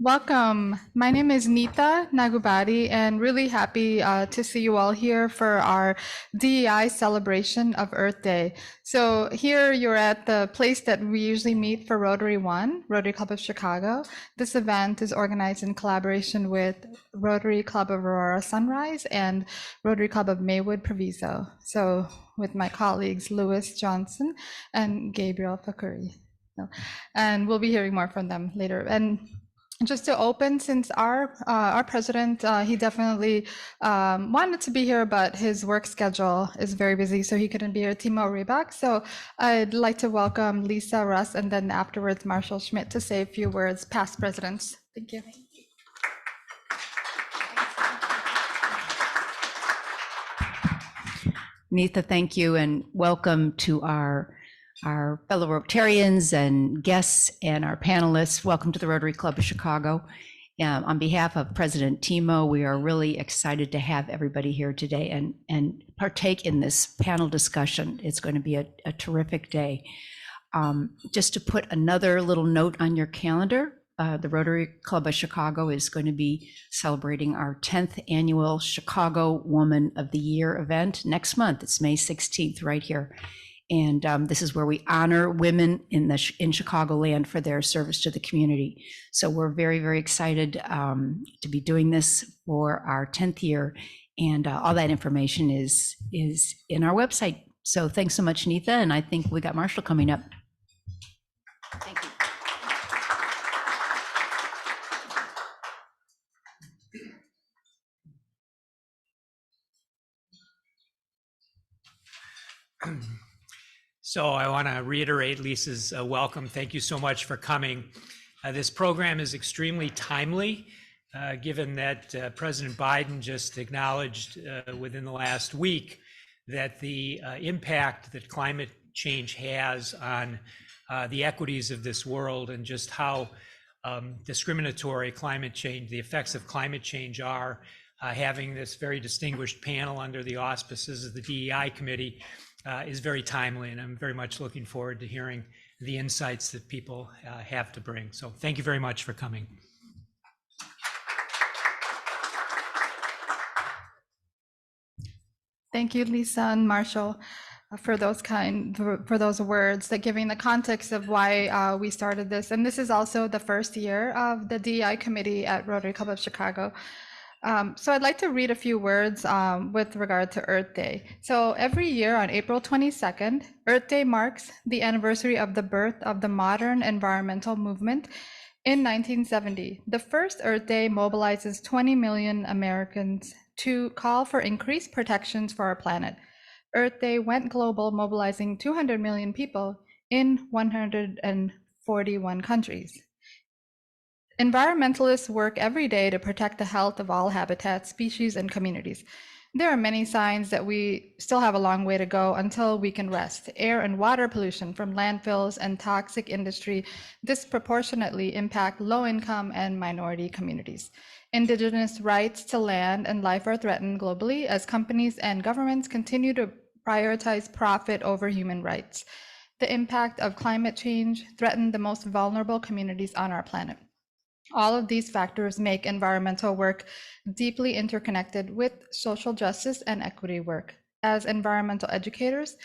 Welcome. My name is Nita Nagubadi, and really happy to see you all here for our DEI celebration of Earth Day. So here you're at the place that we usually meet for Rotary One, Rotary Club of Chicago. This event is organized in collaboration with Rotary Club of Aurora Sunrise and Rotary Club of Maywood Proviso. So with my colleagues, Louis Johnson and Gabriel Fakuri. And we'll be hearing more from them later. And just to open, since our president, he definitely wanted to be here, but his work schedule is very busy, so he couldn't be here. Timo Rybak. So I'd like to welcome Lisa Russ, and then afterwards Marshall Schmidt to say a few words. Past presidents. Thank you. Nita, thank you, and welcome to our fellow Rotarians and guests and our panelists. Welcome to the Rotary Club of Chicago. On behalf of President Timo, we are really excited to have everybody here today and partake in this panel discussion. It's going to be a terrific day. Just to put another little note on your calendar, the Rotary Club of Chicago is going to be celebrating our 10th annual Chicago Woman of the Year event next month. It's May 16th right here. And this is where we honor women in Chicagoland for their service to the community. So we're very, very excited to be doing this for our 10th year. And all that information is in our website. So thanks so much, Nita. And I think we got Marshall coming up. Thank you. So I want to reiterate Lisa's welcome. Thank you so much for coming. This program is extremely timely, given that President Biden just acknowledged within the last week that the impact that climate change has on the equities of this world and just how discriminatory climate change, the effects of climate change are. Having this very distinguished panel under the auspices of the DEI committee is very timely, and I'm very much looking forward to hearing the insights that people have to bring. So thank you very much for coming. Thank you, Lisa and Marshall, for those words, that giving the context of why we started this. And this is also the first year of the DEI committee at Rotary Club of Chicago. So I'd like to read a few words with regard to Earth Day. So every year on April 22nd, Earth Day marks the anniversary of the birth of the modern environmental movement in 1970. The first Earth Day mobilizes 20 million Americans to call for increased protections for our planet. Earth Day went global, mobilizing 200 million people in 141 countries. Environmentalists work every day to protect the health of all habitats, species, and communities. There are many signs that we still have a long way to go until we can rest. Air and water pollution from landfills and toxic industry disproportionately impact low-income and minority communities. Indigenous rights to land and life are threatened globally as companies and governments continue to prioritize profit over human rights. The impact of climate change threatens the most vulnerable communities on our planet. All of these factors make environmental work deeply interconnected with social justice and equity work. As environmental educators,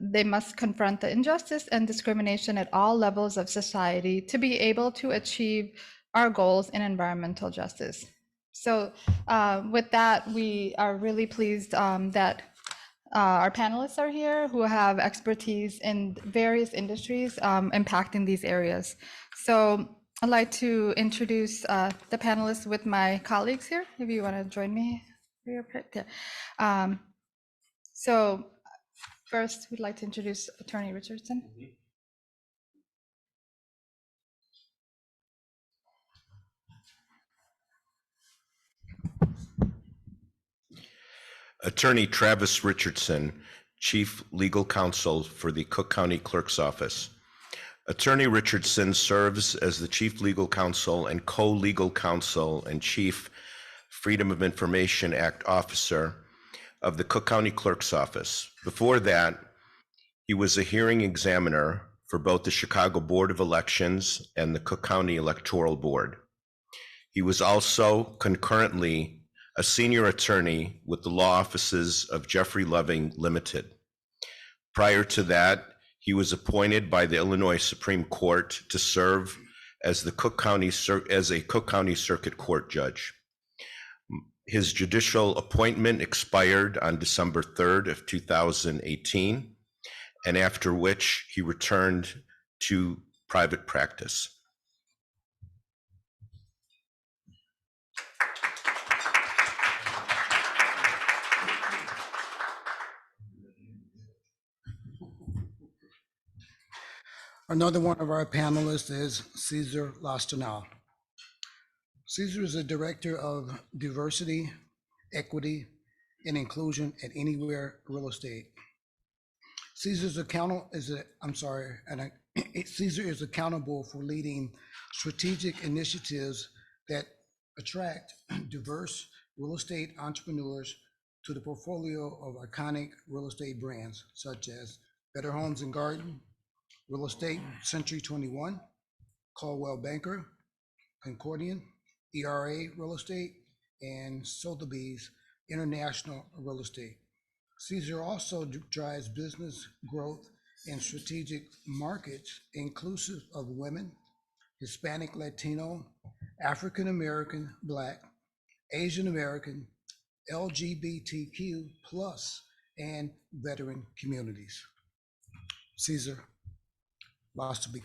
they must confront the injustice and discrimination at all levels of society to be able to achieve our goals in environmental justice. So with that, we are really pleased that our panelists are here who have expertise in various industries impacting these areas. So I'd like to introduce the panelists with my colleagues here, if you want to join me. So first, we'd like to introduce Attorney Richardson. Attorney Travis Richardson, Chief Legal Counsel for the Cook County Clerk's Office. Attorney Richardson serves as the Chief Legal Counsel and Co-Legal Counsel and Chief Freedom of Information Act Officer of the Cook County Clerk's Office. Before that, he was a hearing examiner for both the Chicago Board of Elections and the Cook County Electoral Board. He was also concurrently a senior attorney with the law offices of Jeffrey Loving Limited. Prior to that, he was appointed by the Illinois Supreme Court to serve as a Cook County Circuit Court judge. His judicial appointment expired on December 3rd of 2018, and after which he returned to private practice. Another one of our panelists is Cesar Lastonal. Cesar is a director of diversity, equity, and inclusion at Anywhere Real Estate. Cesar is accountable for leading strategic initiatives that attract diverse real estate entrepreneurs to the portfolio of iconic real estate brands such as Better Homes and Garden, Real Estate Century 21, Caldwell Banker, Concordian, ERA Real Estate, and Sotheby's International Real Estate. Cesar also drives business growth in strategic markets inclusive of women, Hispanic, Latino, African American, Black, Asian American, LGBTQ+, and veteran communities. Cesar, lots to be.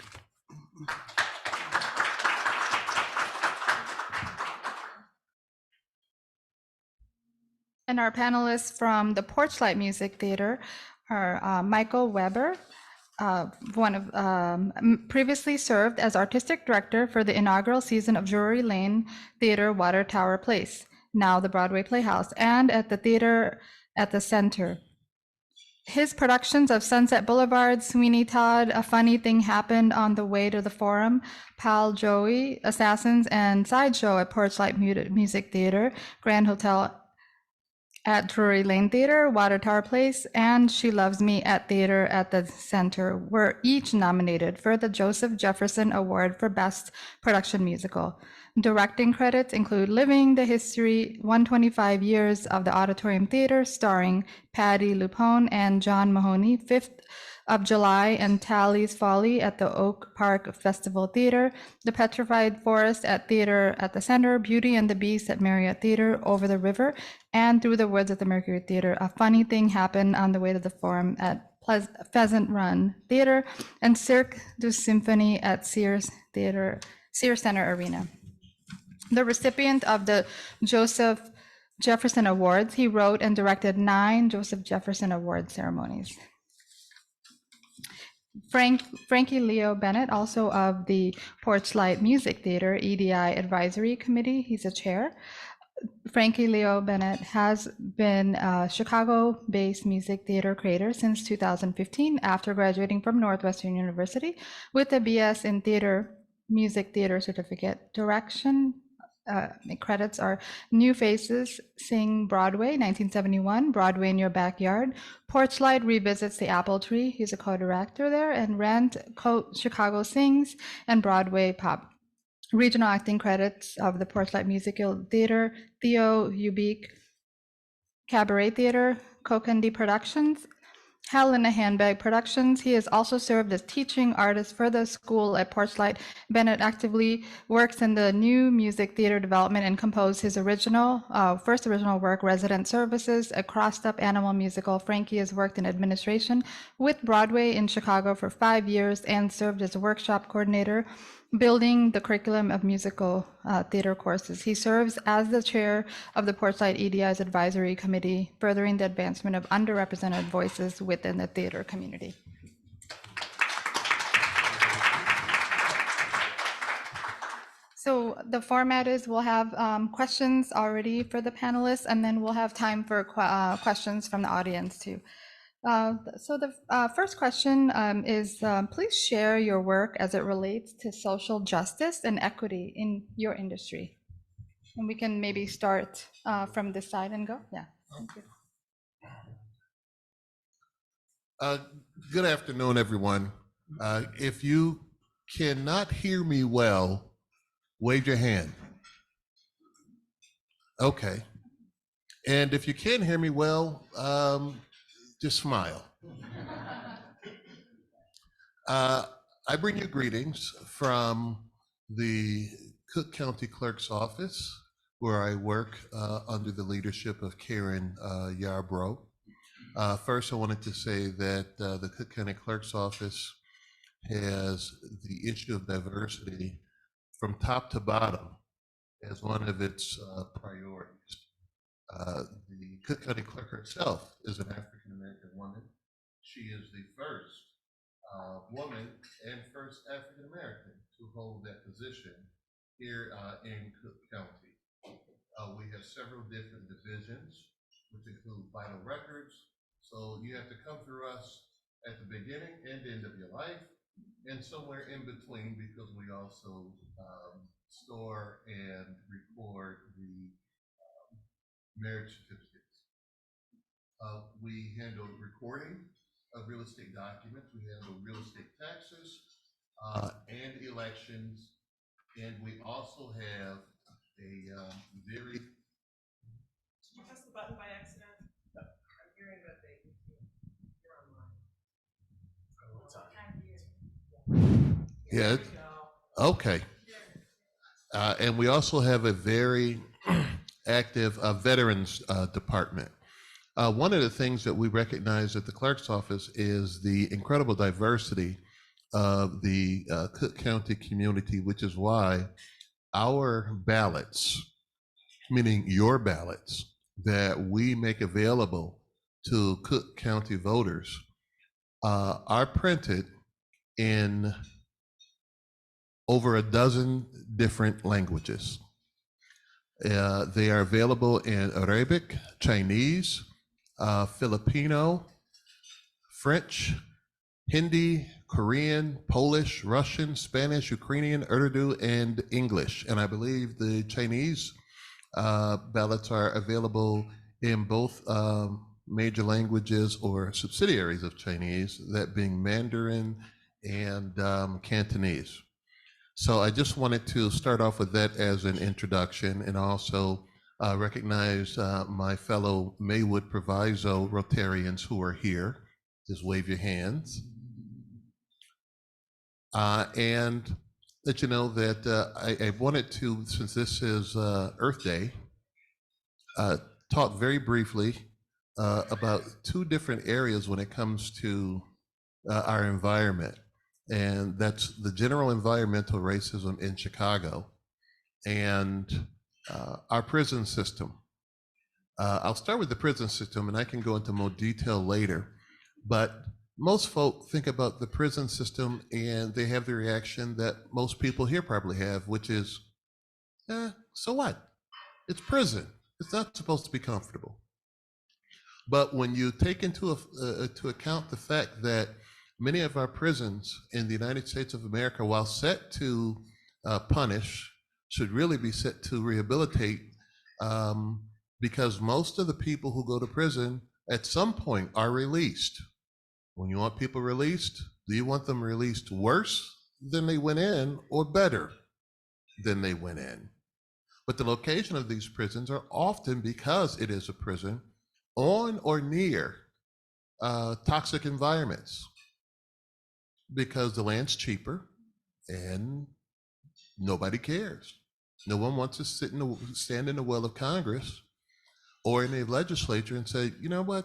And our panelists from the Porchlight Music Theater are Michael Weber, previously served as artistic director for the inaugural season of Drury Lane Theater Water Tower Place, now the Broadway Playhouse, and at the theater at the Center. His productions of Sunset Boulevard, Sweeney Todd, A Funny Thing Happened on the Way to the Forum, Pal Joey, Assassins, and Sideshow at Porchlight Music Theater, Grand Hotel at Drury Lane Theater, Water Tower Place, and She Loves Me at Theater at the Center were each nominated for the Joseph Jefferson Award for Best Production Musical. Directing credits include Living the History, 125 Years of the Auditorium Theater, starring Patti LuPone and John Mahoney, 5th of July, and Tally's Folly at the Oak Park Festival Theater, The Petrified Forest at Theater at the Center, Beauty and the Beast at Marriott Theater, Over the River, and Through the Woods at the Mercury Theater. A Funny Thing Happened on the Way to the Forum at Pheasant Run Theater, and Cirque du Symphony at Sears Center Arena. The recipient of the Joseph Jefferson Awards, he wrote and directed 9 Joseph Jefferson Award ceremonies. Frankie Leo Bennett, also of the Porchlight Music Theater EDI Advisory Committee, he's a chair. Frankie Leo Bennett has been a Chicago-based music theater creator since 2015 after graduating from Northwestern University with a BS in Music Theater Certificate. Direction credits are New Faces Sing Broadway, 1971, Broadway in Your Backyard. Porchlight revisits the Apple Tree, he's a co-director there, and Rent, Chicago Sings, and Broadway Pop. Regional acting credits of the Porchlight Musical Theater, Theo Ubik Cabaret Theater, Kokandi Productions, Hell in a Handbag Productions. He has also served as teaching artist for the school at Porchlight. Bennett actively works in the new music theater development and composed his first original work, Resident Services, a crossed-up animal musical. Frankie has worked in administration with Broadway in Chicago for 5 years and served as a workshop coordinator, building the curriculum of musical theater courses. He serves as the chair of the Porchlight EDI's advisory committee, furthering the advancement of underrepresented voices within the theater community. So the format is we'll have questions already for the panelists, and then we'll have time for questions from the audience too. So the first question is, please share your work as it relates to social justice and equity in your industry. And we can maybe start from this side and go. Yeah. Thank you. Good afternoon, everyone. If you cannot hear me well, wave your hand. Okay. And if you can hear me well, just smile. I bring you greetings from the Cook County Clerk's Office, where I work under the leadership of Karen Yarbrough. First, I wanted to say that the Cook County Clerk's Office has the issue of diversity from top to bottom as one of its priorities. The Cook County Clerk herself is an African-American woman. She is the first woman and first African-American to hold that position here in Cook County. We have several different divisions, which include vital records. So you have to come through us at the beginning and end of your life, and somewhere in between, because we also store and record the marriage certificates. We handle recording of real estate documents. We handle real estate taxes and elections. And we also have a very... Did you press the button by accident? No. I'm hearing that you're online. Yeah. Okay. And we also have a very active veterans department. One of the things that we recognize at the clerk's office is the incredible diversity of the Cook County community, which is why our ballots, meaning your ballots, that we make available to Cook County voters are printed in over a dozen different languages. They are available in Arabic, Chinese, Filipino, French, Hindi, Korean, Polish, Russian, Spanish, Ukrainian, Urdu, and English. And I believe the Chinese ballots are available in both major languages or subsidiaries of Chinese, that being Mandarin and Cantonese. So I just wanted to start off with that as an introduction, and also recognize my fellow Maywood Proviso Rotarians who are here. Just wave your hands. And let you know that I wanted to, since this is Earth Day, talk very briefly about two different areas when it comes to our environment. And that's the general environmental racism in Chicago and our prison system. I'll start with the prison system, and I can go into more detail later. But most folk think about the prison system and they have the reaction that most people here probably have, which is, so what? It's prison. It's not supposed to be comfortable. But when you take into account the fact that many of our prisons in the United States of America, while set to punish, should really be set to rehabilitate, because most of the people who go to prison at some point are released. When you want people released, do you want them released worse than they went in or better than they went in? But the location of these prisons are often, because it is a prison, on or near toxic environments, because the land's cheaper and nobody cares. No one wants to stand in the well of Congress or in the legislature and say, you know what,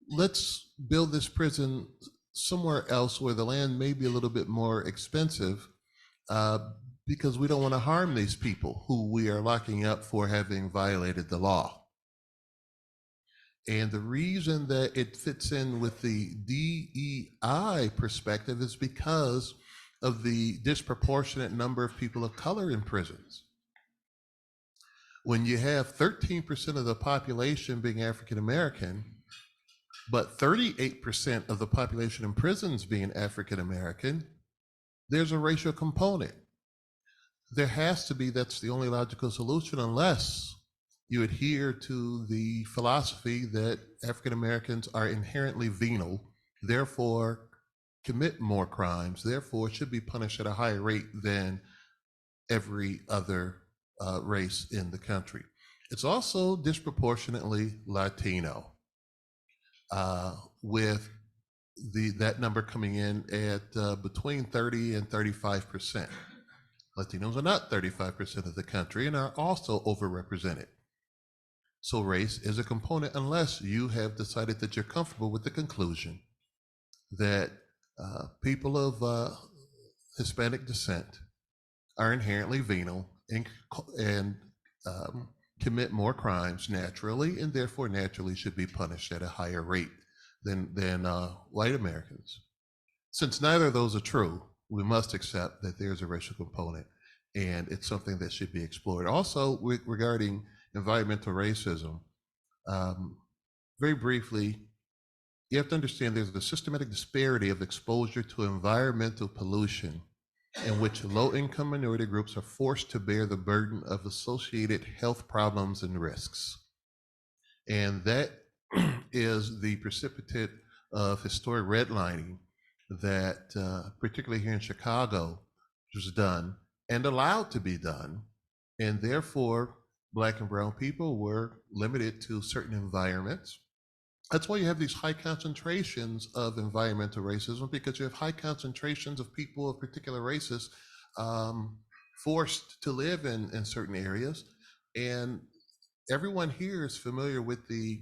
let's build this prison somewhere else where the land may be a little bit more expensive, because we don't want to harm these people who we are locking up for having violated the law. And the reason that it fits in with the DEI perspective is because of the disproportionate number of people of color in prisons. When you have 13% of the population being African American, but 38% of the population in prisons being African American, there's a racial component. There has to be, that's the only logical solution, unless you adhere to the philosophy that African Americans are inherently venal, therefore commit more crimes, therefore should be punished at a higher rate than every other race in the country. It's also disproportionately Latino, with that number coming in at between 30 and 35%. Latinos are not 35% of the country and are also overrepresented. So race is a component unless you have decided that you're comfortable with the conclusion that people of Hispanic descent are inherently venal and commit more crimes naturally, and therefore naturally should be punished at a higher rate than white Americans. Since neither of those are true, we must accept that there's a racial component, and it's something that should be explored. Also, regarding environmental racism, very briefly, you have to understand there's a systematic disparity of exposure to environmental pollution in which low-income minority groups are forced to bear the burden of associated health problems and risks. And that is the precipitate of historic redlining that, particularly here in Chicago, was done and allowed to be done. And therefore, Black and brown people were limited to certain environments. That's why you have these high concentrations of environmental racism, because you have high concentrations of people of particular races forced to live in certain areas. And everyone here is familiar with the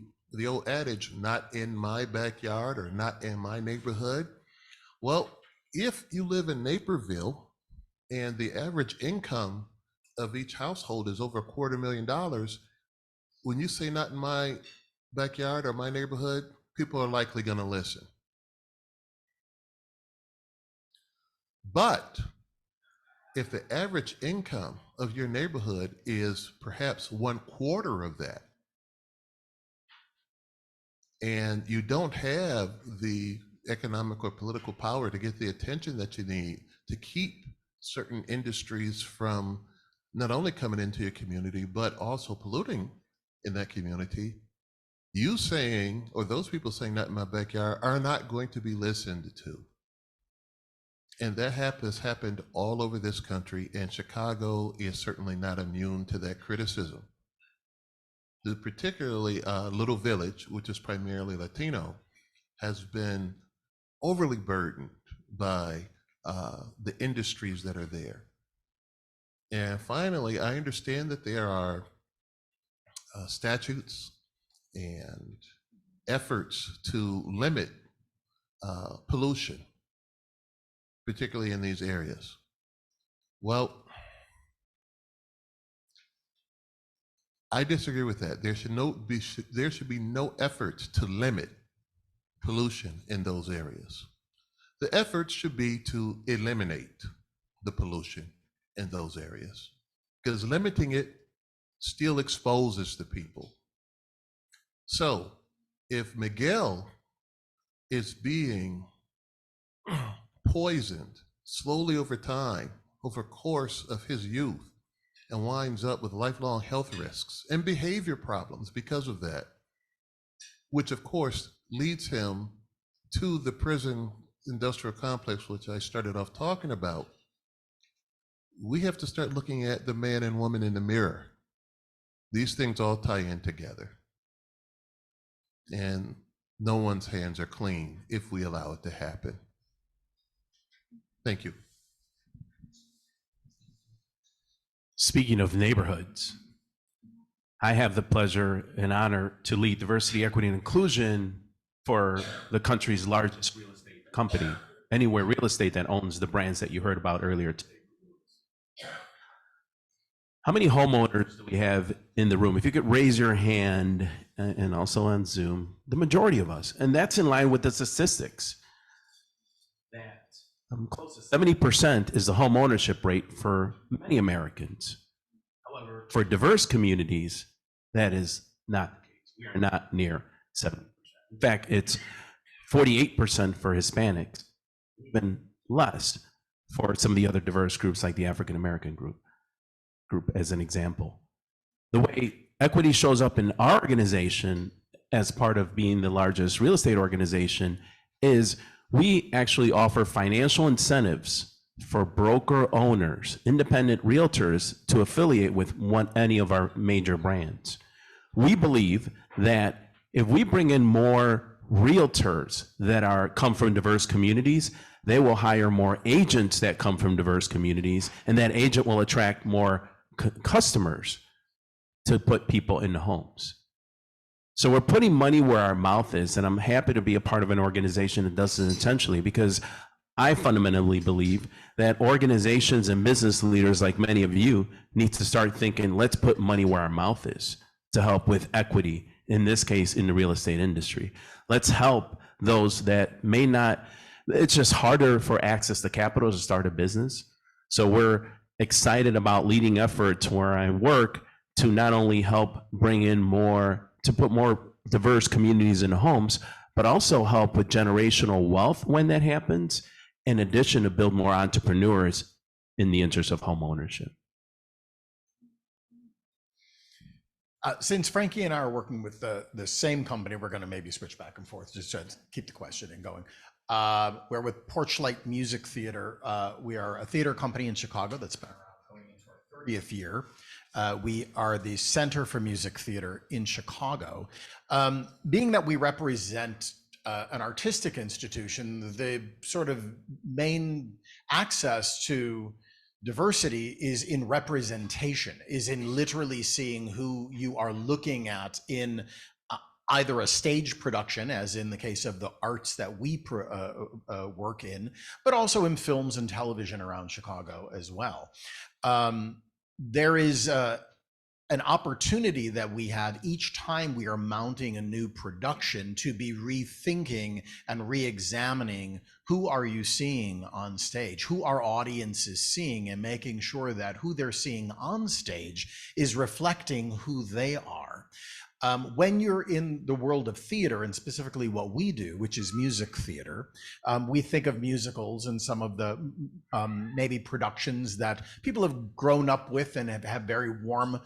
old adage, not in my backyard or not in my neighborhood. Well, if you live in Naperville and the average income of each household is over $250,000, when you say not in my backyard or my neighborhood, people are likely going to listen. But if the average income of your neighborhood is perhaps 1/4 of that, and you don't have the economic or political power to get the attention that you need to keep certain industries from not only coming into your community, but also polluting in that community, you saying, or those people saying not in my backyard, are not going to be listened to. And that has happened all over this country, and Chicago is certainly not immune to that criticism. The particularly Little Village, which is primarily Latino, has been overly burdened by the industries that are there. And finally, I understand that there are statutes and efforts to limit pollution, particularly in these areas. Well, I disagree with that. There should be no efforts to limit pollution in those areas. The efforts should be to eliminate the pollution in those areas, because limiting it still exposes the people. So if Miguel is being poisoned slowly over time, over the course of his youth, and winds up with lifelong health risks and behavior problems because of that, which of course leads him to the prison industrial complex, which I started off talking about, we have to start looking at the man and woman in the mirror. These things all tie in together. And no one's hands are clean if we allow it to happen. Thank you. Speaking of neighborhoods, I have the pleasure and honor to lead diversity, equity, and inclusion for the country's largest real estate company, Anywhere Real Estate, that owns the brands that you heard about earlier today. How many homeowners do we have in the room? If you could raise your hand, and also on Zoom, the majority of us, and that's in line with the statistics. That close to 70% is the home ownership rate for many Americans. However, for diverse communities, that is not the case. We are not near 70%. In fact, it's 48% for Hispanics, even less for some of the other diverse groups like the African American group as an example. The way equity shows up in our organization as part of being the largest real estate organization is We actually offer financial incentives for broker owners, independent realtors to affiliate with any of our major brands. We believe that if we bring in more realtors that come from diverse communities, they will hire more agents that come from diverse communities, and that agent will attract more customers to put people into homes. So we're putting money where our mouth is, and I'm happy to be a part of an organization that does this intentionally, because I fundamentally believe that organizations and business leaders like many of you need to start thinking, let's put money where our mouth is to help with equity, in this case, in the real estate industry. Let's help those that may not, it's just harder for access to capital to start a business. So we're excited about leading efforts where I work to not only help bring in more, to put more diverse communities into homes, but also help with generational wealth when that happens, in addition to build more entrepreneurs in the interest of home ownership. Since Frankie and I are working with the same company, we're going to maybe switch back and forth just to keep the questioning going. We're with Porchlight Music Theater. We are a theater company in Chicago that's been around going into our 30th year. We are the Center for Music Theater in Chicago. Being that we represent an artistic institution, the sort of main access to diversity is in representation, is in literally seeing who you are looking at in either a stage production, as in the case of the arts that we work in, but also in films and television around Chicago as well. There is an opportunity that we have each time we are mounting a new production to be rethinking and re-examining who are you seeing on stage, who our audience is seeing, and making sure that who they're seeing on stage is reflecting who they are. When you're in the world of theater, and specifically what we do, which is music theater, we think of musicals and some of the maybe productions that people have grown up with and have very warm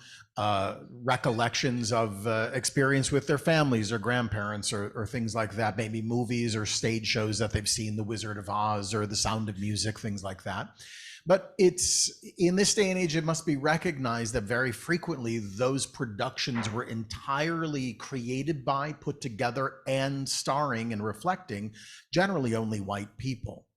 recollections of experience with their families or grandparents or things like that, maybe movies or stage shows that they've seen, The Wizard of Oz or The Sound of Music, things like that. But it's, in this day and age, it must be recognized that very frequently those productions were entirely created by, put together, and starring and reflecting generally only white people.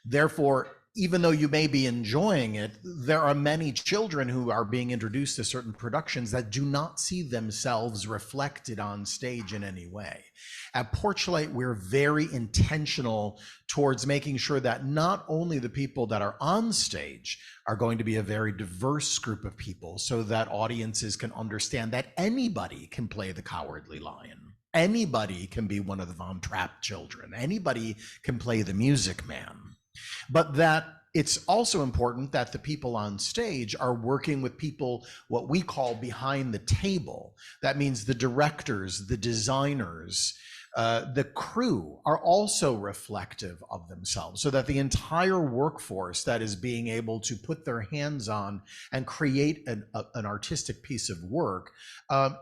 Therefore, even though you may be enjoying it, there are many children who are being introduced to certain productions that do not see themselves reflected on stage in any way. At Porchlight, we're very intentional towards making sure that not only the people that are on stage are going to be a very diverse group of people, so that audiences can understand that anybody can play the Cowardly Lion. Anybody can be one of the Von Trapp children. Anybody can play the Music Man. But that it's also important that the people on stage are working with people, what we call behind the table. That means the directors, the designers, the crew are also reflective of themselves, so that the entire workforce that is being able to put their hands on and create an artistic piece of work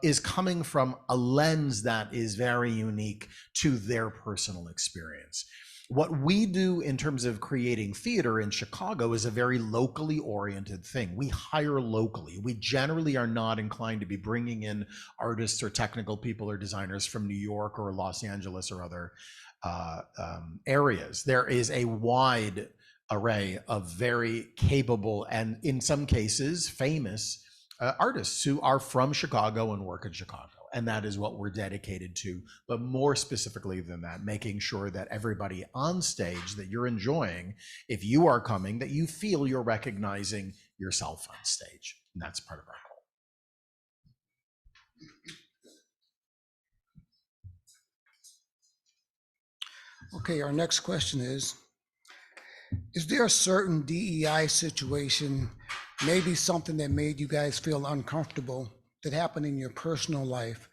is coming from a lens that is very unique to their personal experience. What we do in terms of creating theater in Chicago is a very locally oriented thing. We hire locally. We generally are not inclined to be bringing in artists or technical people or designers from New York or Los Angeles or other areas. There is a wide array of very capable and, in some cases, famous artists who are from Chicago and work in Chicago. And that is what we're dedicated to. But more specifically than that, making sure that everybody on stage that you're enjoying, if you are coming, that you feel you're recognizing yourself on stage. And that's part of our goal. Okay, our next question is there a certain DEI situation, maybe something that made you guys feel uncomfortable, that happened in your personal life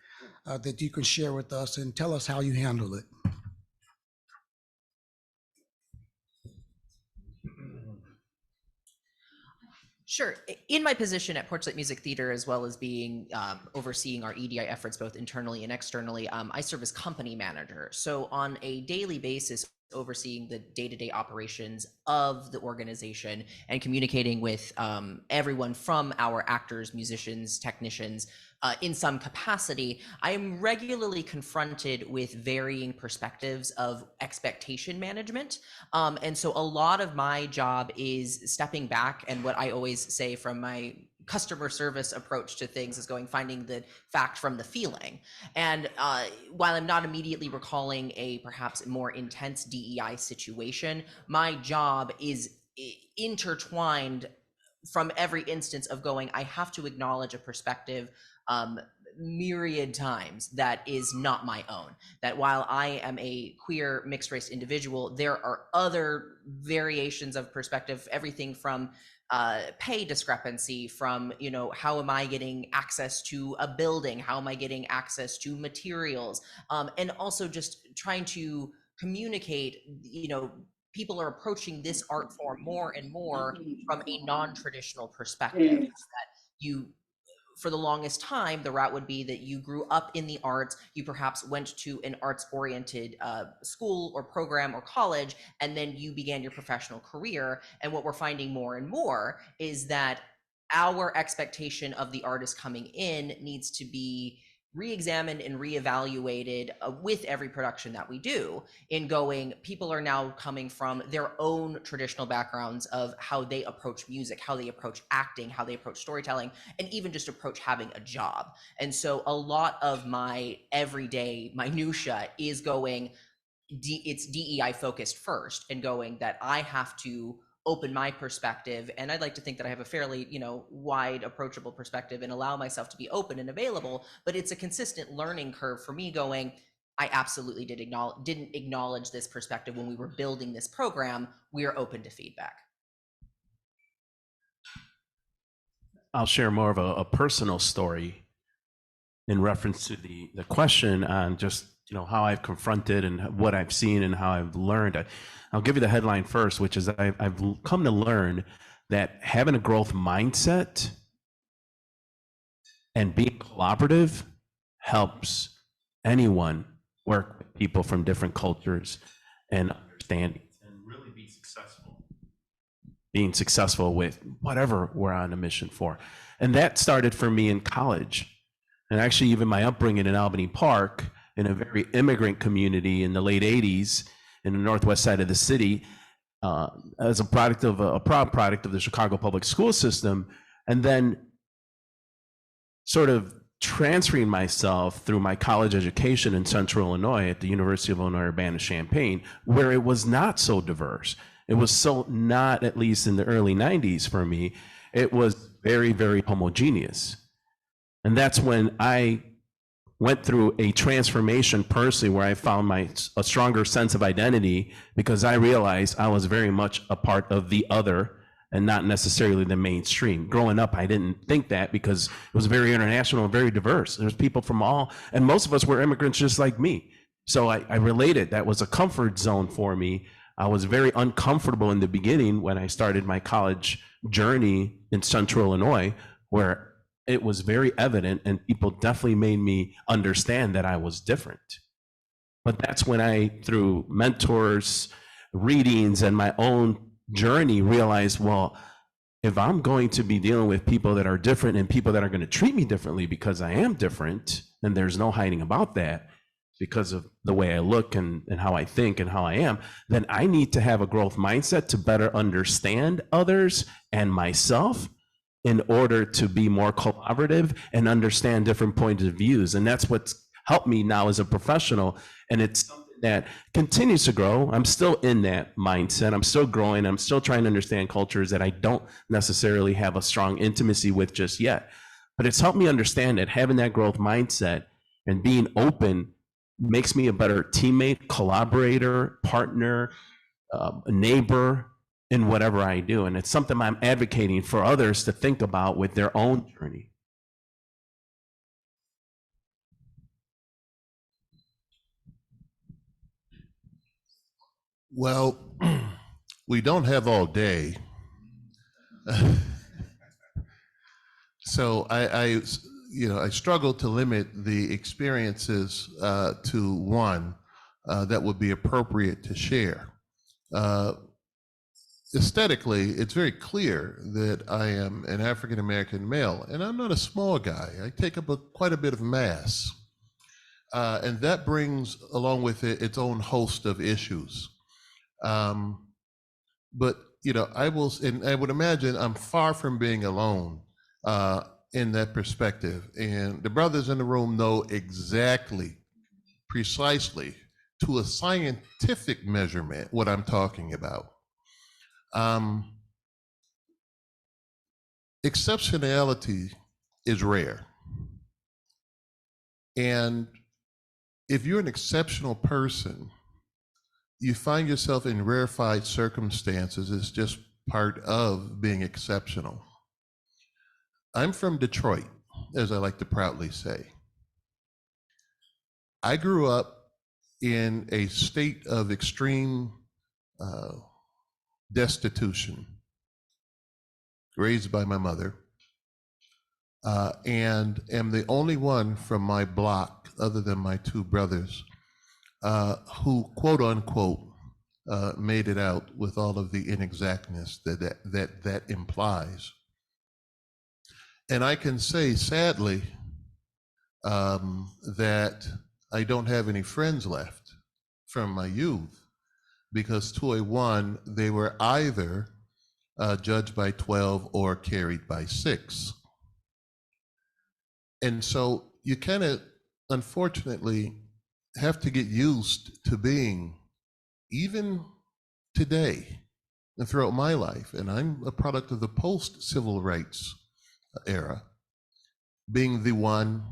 that you can share with us, and tell us how you handle it? Sure. In my position at Porchlight Music Theater, as well as being overseeing our EDI efforts both internally and externally, I serve as company manager. So on a daily basis, overseeing the day-to-day operations of the organization and communicating with everyone from our actors, musicians, technicians, in some capacity, I am regularly confronted with varying perspectives of expectation management. And so a lot of my job is stepping back, and what I always say from my customer service approach to things is finding the fact from the feeling. And while I'm not immediately recalling a perhaps more intense DEI situation, my job is intertwined from every instance of I have to acknowledge a perspective myriad times that is not my own. That while I am a queer mixed race individual, there are other variations of perspective, everything from pay discrepancy, from, how am I getting access to a building? How am I getting access to materials? And also just trying to communicate, people are approaching this art form more and more from a non-traditional perspective. That you, for the longest time, the route would be that you grew up in the arts, you perhaps went to an arts-oriented school or program or college, and then you began your professional career. And what we're finding more and more is that our expectation of the artist coming in needs to be re-examined and reevaluated with every production that we do, in people are now coming from their own traditional backgrounds of how they approach music, how they approach acting, how they approach storytelling, and even just approach having a job. And so a lot of my everyday minutia is it's DEI focused first, and that I have to open my perspective. And I'd like to think that I have a fairly, wide, approachable perspective and allow myself to be open and available. But it's a consistent learning curve for me I absolutely didn't acknowledge this perspective when we were building this program. We are open to feedback. I'll share more of a personal story in reference to the question on just, how I've confronted and what I've seen and how I've learned. I'll give you the headline first, which is I've come to learn that having a growth mindset and being collaborative helps anyone work with people from different cultures and understanding and really be successful. Being successful with whatever we're on a mission for. And that started for me in college. And actually, even my upbringing in Albany Park, in a very immigrant community in the late 80s in the northwest side of the city, as a proud product of the Chicago public school system, and then sort of transferring myself through my college education in Central Illinois at the University of Illinois Urbana-Champaign, where it was not so diverse. It was so not, at least in the early 90s for me, it was very, very homogeneous. And that's when I went through a transformation personally, where I found a stronger sense of identity, because I realized I was very much a part of the other and not necessarily the mainstream. Growing up, I didn't think that, because it was very international and very diverse. There's people from and most of us were immigrants just like me. So I related. That was a comfort zone for me. I was very uncomfortable in the beginning when I started my college journey in Central Illinois, where it was very evident, and people definitely made me understand that I was different. But that's when I, through mentors, readings, and my own journey, realized, well, if I'm going to be dealing with people that are different and people that are going to treat me differently because I am different, and there's no hiding about that, because of the way I look and how I think and how I am, then I need to have a growth mindset to better understand others and myself, in order to be more collaborative and understand different points of views. And that's what's helped me now as a professional. And it's something that continues to grow. I'm still in that mindset. I'm still growing. I'm still trying to understand cultures that I don't necessarily have a strong intimacy with just yet. But it's helped me understand that having that growth mindset and being open makes me a better teammate, collaborator, partner, neighbor, in whatever I do. And it's something I'm advocating for others to think about with their own journey. Well, we don't have all day. So I struggle to limit the experiences to one. that would be appropriate to share. Aesthetically, it's very clear that I am an African American male, and I'm not a small guy. I take up quite a bit of mass, and that brings along with it its own host of issues. But you know, I would imagine I'm far from being alone in that perspective, and the brothers in the room know exactly, precisely, to a scientific measurement, what I'm talking about. Exceptionality is rare. And if you're an exceptional person, you find yourself in rarefied circumstances. It's just part of being exceptional. I'm from Detroit, as I like to proudly say. I grew up in a state of extreme destitution, raised by my mother, and am the only one from my block, other than my two brothers, who, quote unquote, made it out with all of the inexactness that implies. And I can say, sadly, that I don't have any friends left from my youth, because to a one, they were either judged by 12 or carried by 6. And so you kind of, unfortunately, have to get used to being, even today and throughout my life, and I'm a product of the post-civil rights era, being the one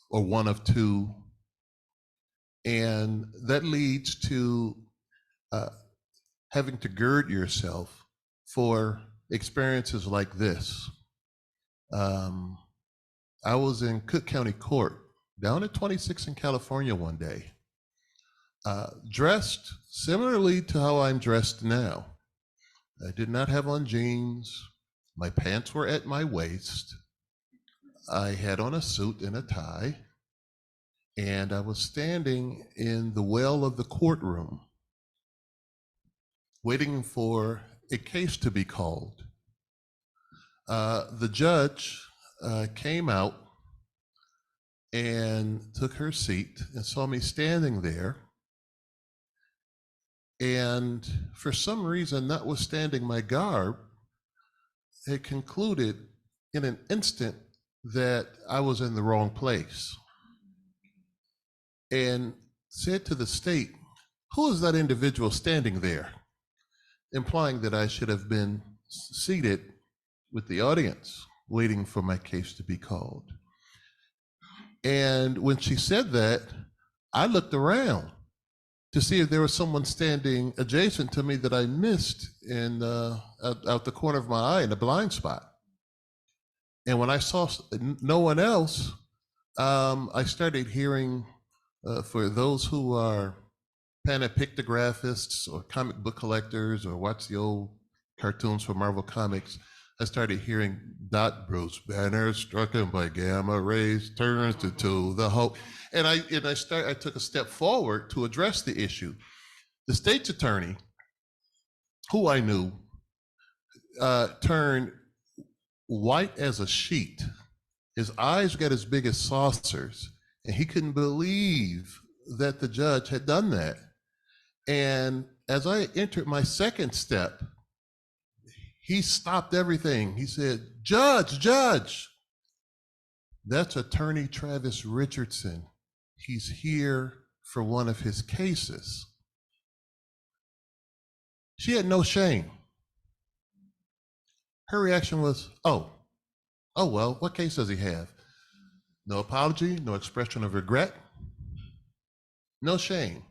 or one of two. And that leads to having to gird yourself for experiences like this. I was in Cook County Court down at 26 in California one day, dressed similarly to how I'm dressed now. I did not have on jeans. My pants were at my waist. I had on a suit and a tie, and I was standing in the well of the courtroom waiting for a case to be called. The judge came out and took her seat and saw me standing there. And for some reason, notwithstanding my garb, it concluded in an instant that I was in the wrong place, and said to the state, "Who is that individual standing there?" Implying that I should have been seated with the audience, waiting for my case to be called. And when she said that, I looked around to see if there was someone standing adjacent to me that I missed in out the corner of my eye in a blind spot. And when I saw no one else, I started hearing, for those who are panopictographists or comic book collectors or watch the old cartoons from Marvel Comics, I started hearing Dot Bruce Banner struck him by gamma rays, turns to the hope. And I took a step forward to address the issue. The state's attorney, who I knew, turned white as a sheet. His eyes got as big as saucers, and he couldn't believe that the judge had done that. And as I entered my second step, he stopped everything. He said, Judge, that's Attorney Travis Richardson. He's here for one of his cases." She had no shame. Her reaction was, oh, well, what case does he have? No apology, no expression of regret, no shame,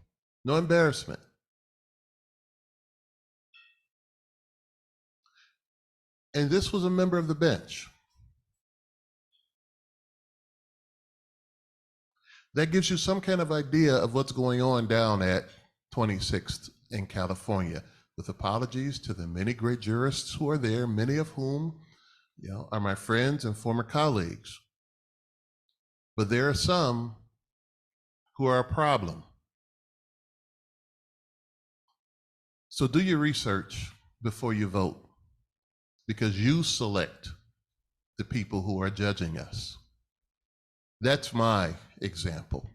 no embarrassment. And this was a member of the bench. That gives you some kind of idea of what's going on down at 26th in California, with apologies to the many great jurists who are there, many of whom, are my friends and former colleagues. But there are some who are a problem. So do your research before you vote, because you select the people who are judging us. That's my example.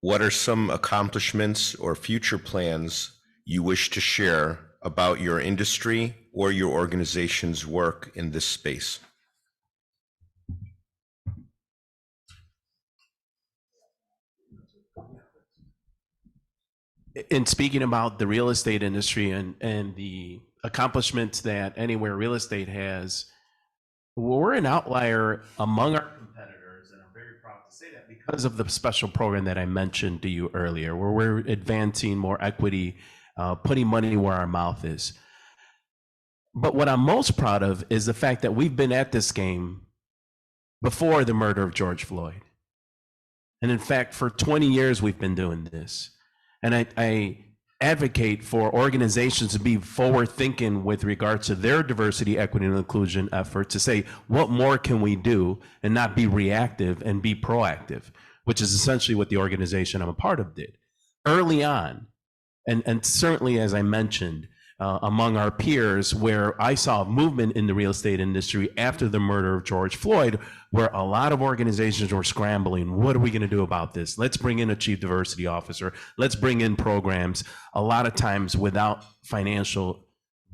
What are some accomplishments or future plans you wish to share about your industry or your organization's work in this space? In speaking about the real estate industry and the accomplishments that Anywhere Real Estate has, we're an outlier among our competitors, and I'm very proud to say that because of the special program that I mentioned to you earlier, where we're advancing more equity, putting money where our mouth is. But what I'm most proud of is the fact that we've been at this game before the murder of George Floyd. And in fact, for 20 years, we've been doing this. And I advocate for organizations to be forward thinking with regards to their diversity, equity, and inclusion effort, to say, what more can we do, and not be reactive and be proactive, which is essentially what the organization I'm a part of did early on. And certainly, as I mentioned, among our peers, where I saw a movement in the real estate industry after the murder of George Floyd, where a lot of organizations were scrambling. What are we going to do about this? Let's bring in a chief diversity officer. Let's bring in programs, a lot of times without financial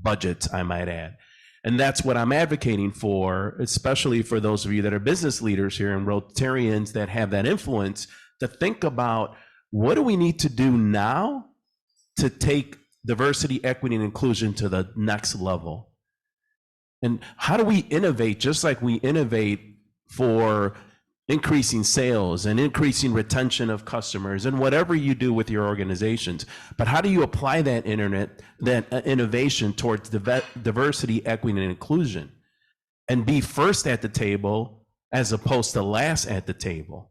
budgets, I might add. And that's what I'm advocating for, especially for those of you that are business leaders here and Rotarians that have that influence, to think about, what do we need to do now to take diversity, equity, and inclusion to the next level? And how do we innovate, just like we innovate for increasing sales and increasing retention of customers and whatever you do with your organizations? But how do you apply that innovation towards diversity, equity, and inclusion, and be first at the table as opposed to last at the table?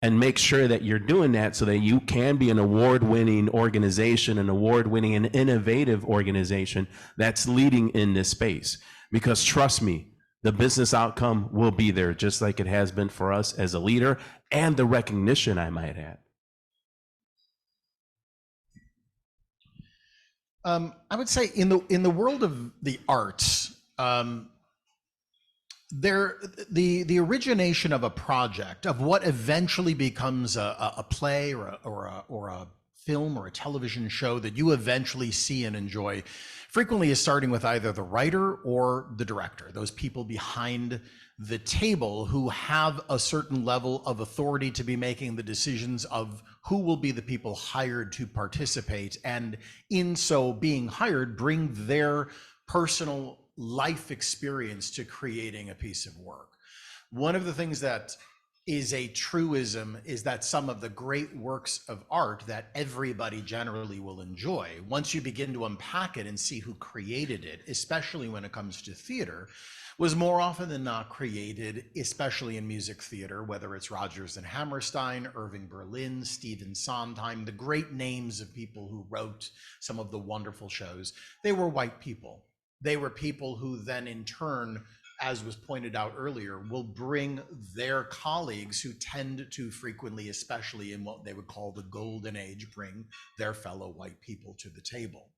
And make sure that you're doing that so that you can be an award-winning organization, an award-winning and innovative organization that's leading in this space. Because trust me, the business outcome will be there, just like it has been for us as a leader, and the recognition, I might add. I would say in the world of the arts, the origination of a project, of what eventually becomes a play or a film or a television show that you eventually see and enjoy, frequently is starting with either the writer or the director, those people behind the table who have a certain level of authority to be making the decisions of who will be the people hired to participate, and in so being hired, bring their personal life experience to creating a piece of work. One of the things that is a truism is that some of the great works of art that everybody generally will enjoy, once you begin to unpack it and see who created it, especially when it comes to theater, was more often than not created, especially in music theater, whether it's Rodgers and Hammerstein, Irving Berlin, Stephen Sondheim, the great names of people who wrote some of the wonderful shows. They were white people. They were people who then in turn, as was pointed out earlier, will bring their colleagues who tend to frequently, especially in what they would call the golden age, bring their fellow white people to the table.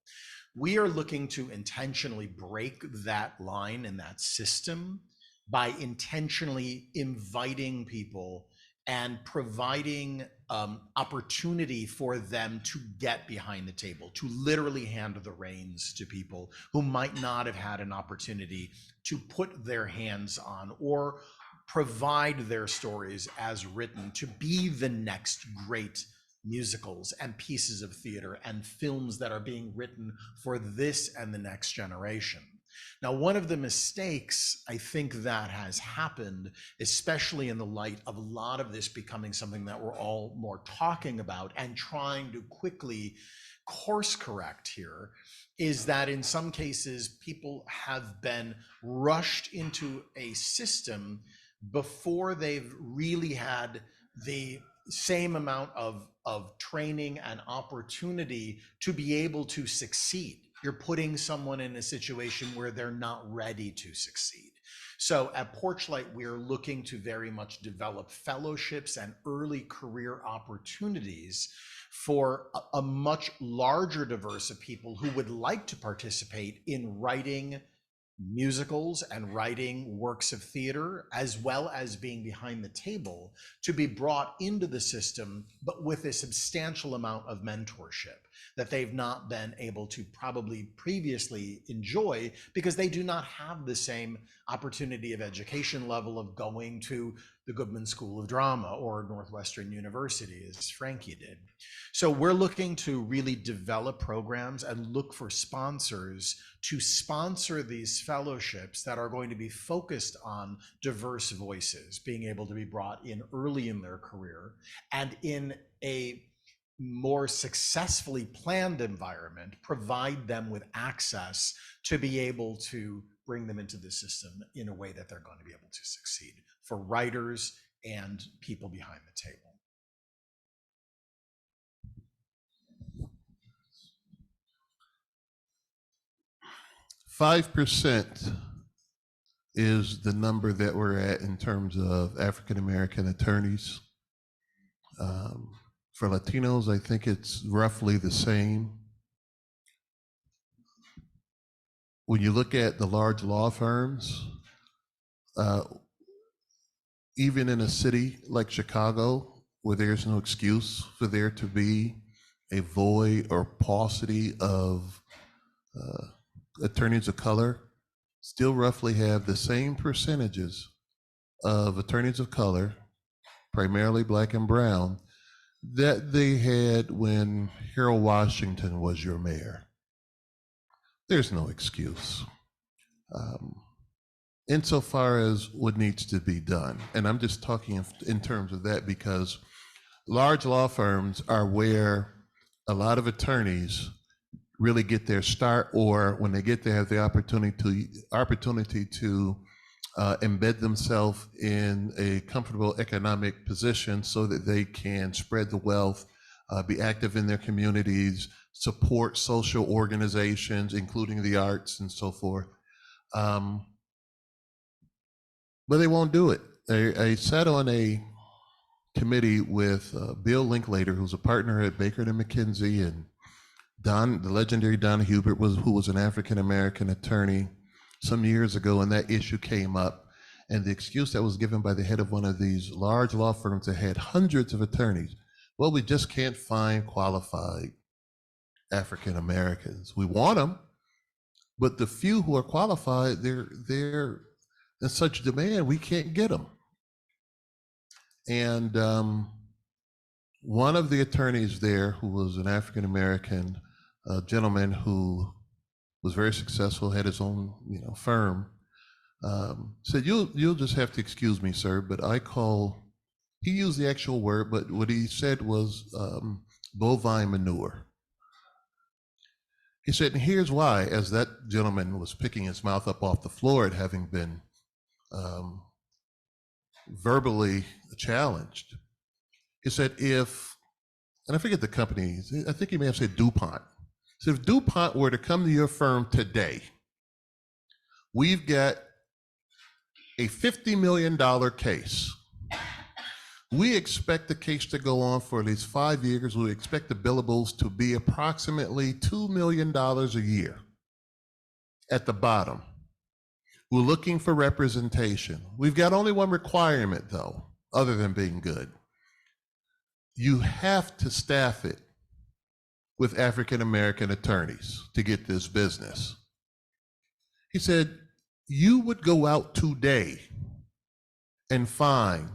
We are looking to intentionally break that line and that system by intentionally inviting people and providing opportunity for them to get behind the table, to literally hand the reins to people who might not have had an opportunity to put their hands on or provide their stories as written to be the next great musicals and pieces of theater and films that are being written for this and the next generation. Now, one of the mistakes I think that has happened, especially in the light of a lot of this becoming something that we're all more talking about and trying to quickly course correct here, is that in some cases people have been rushed into a system before they've really had the same amount of training and opportunity to be able to succeed. You're putting someone in a situation where they're not ready to succeed. So at Porchlight, we're looking to very much develop fellowships and early career opportunities for a much larger diverse of people who would like to participate in writing musicals and writing works of theater, as well as being behind the table, to be brought into the system, but with a substantial amount of mentorship that they've not been able to probably previously enjoy because they do not have the same opportunity of education level of going to the Goodman School of Drama or Northwestern University, as Frankie did. So we're looking to really develop programs and look for sponsors to sponsor these fellowships that are going to be focused on diverse voices, being able to be brought in early in their career and in a more successfully planned environment, provide them with access to be able to bring them into the system in a way that they're going to be able to succeed for writers and people behind the table. 5% is the number that we're at in terms of African American attorneys. For Latinos, I think it's roughly the same. When you look at the large law firms, even in a city like Chicago, where there's no excuse for there to be a void or paucity of attorneys of color, still roughly have the same percentages of attorneys of color, primarily Black and brown, that they had when Harold Washington was your mayor. There's no excuse. Insofar as what needs to be done, and I'm just talking in terms of that because large law firms are where a lot of attorneys really get their start, or when they get there, have the opportunity to embed themselves in a comfortable economic position so that they can spread the wealth, be active in their communities, support social organizations, including the arts and so forth. But they won't do it. I sat on a committee with Bill Linklater, who's a partner at Baker & McKenzie, and the legendary Don Hubert, who was an African-American attorney some years ago, and that issue came up. And the excuse that was given by the head of one of these large law firms that had hundreds of attorneys, well, we just can't find qualified African-Americans. We want them, but the few who are qualified, they're in such demand, we can't get them. And one of the attorneys there, who was an African-American gentleman who was very successful, had his own firm, said, you'll just have to excuse me, sir, but he used the actual word, but what he said was bovine manure. He said, and here's why, as that gentleman was picking his mouth up off the floor at having been verbally challenged. He said, and I forget the company, I think he may have said DuPont. So if DuPont were to come to your firm today, we've got a $50 million case. We expect the case to go on for at least 5 years. We expect the billables to be approximately $2 million a year at the bottom. We're looking for representation. We've got only one requirement, though, other than being good. You have to staff it with African-American attorneys to get this business. He said, you would go out today and find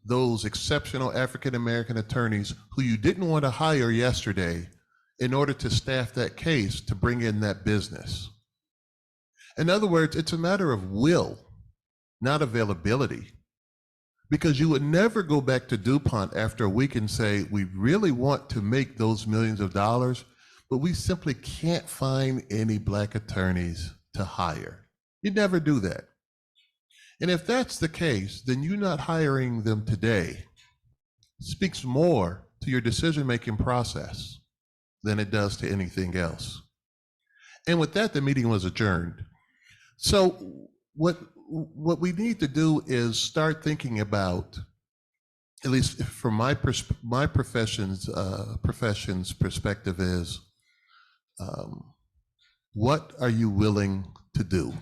those exceptional African-American attorneys who you didn't want to hire yesterday in order to staff that case to bring in that business. In other words, it's a matter of will, not availability. Because you would never go back to DuPont after a week and say, we really want to make those millions of dollars, but we simply can't find any Black attorneys to hire. You'd never do that. And if that's the case, then you're not hiring them today. speaks more to your decision-making process than it does to anything else. And with that, the meeting was adjourned. So what we need to do is start thinking about, at least from my profession's perspective, is what are you willing to do?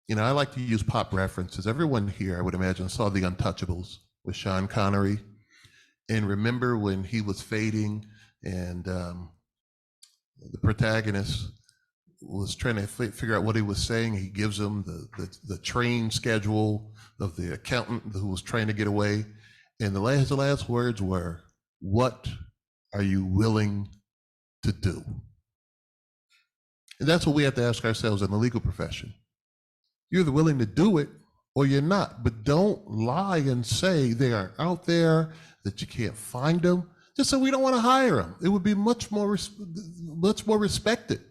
You know, I like to use pop references. Everyone here, I would imagine, saw The Untouchables with Sean Connery, and remember when he was fading and the protagonist was trying to figure out what he was saying. He gives him the train schedule of the accountant who was trying to get away. And his last words were, "What are you willing to do?" And that's what we have to ask ourselves in the legal profession. You're either willing to do it or you're not, but don't lie and say they aren't out there, that you can't find them. Just say we don't want to hire them. It would be much more respected.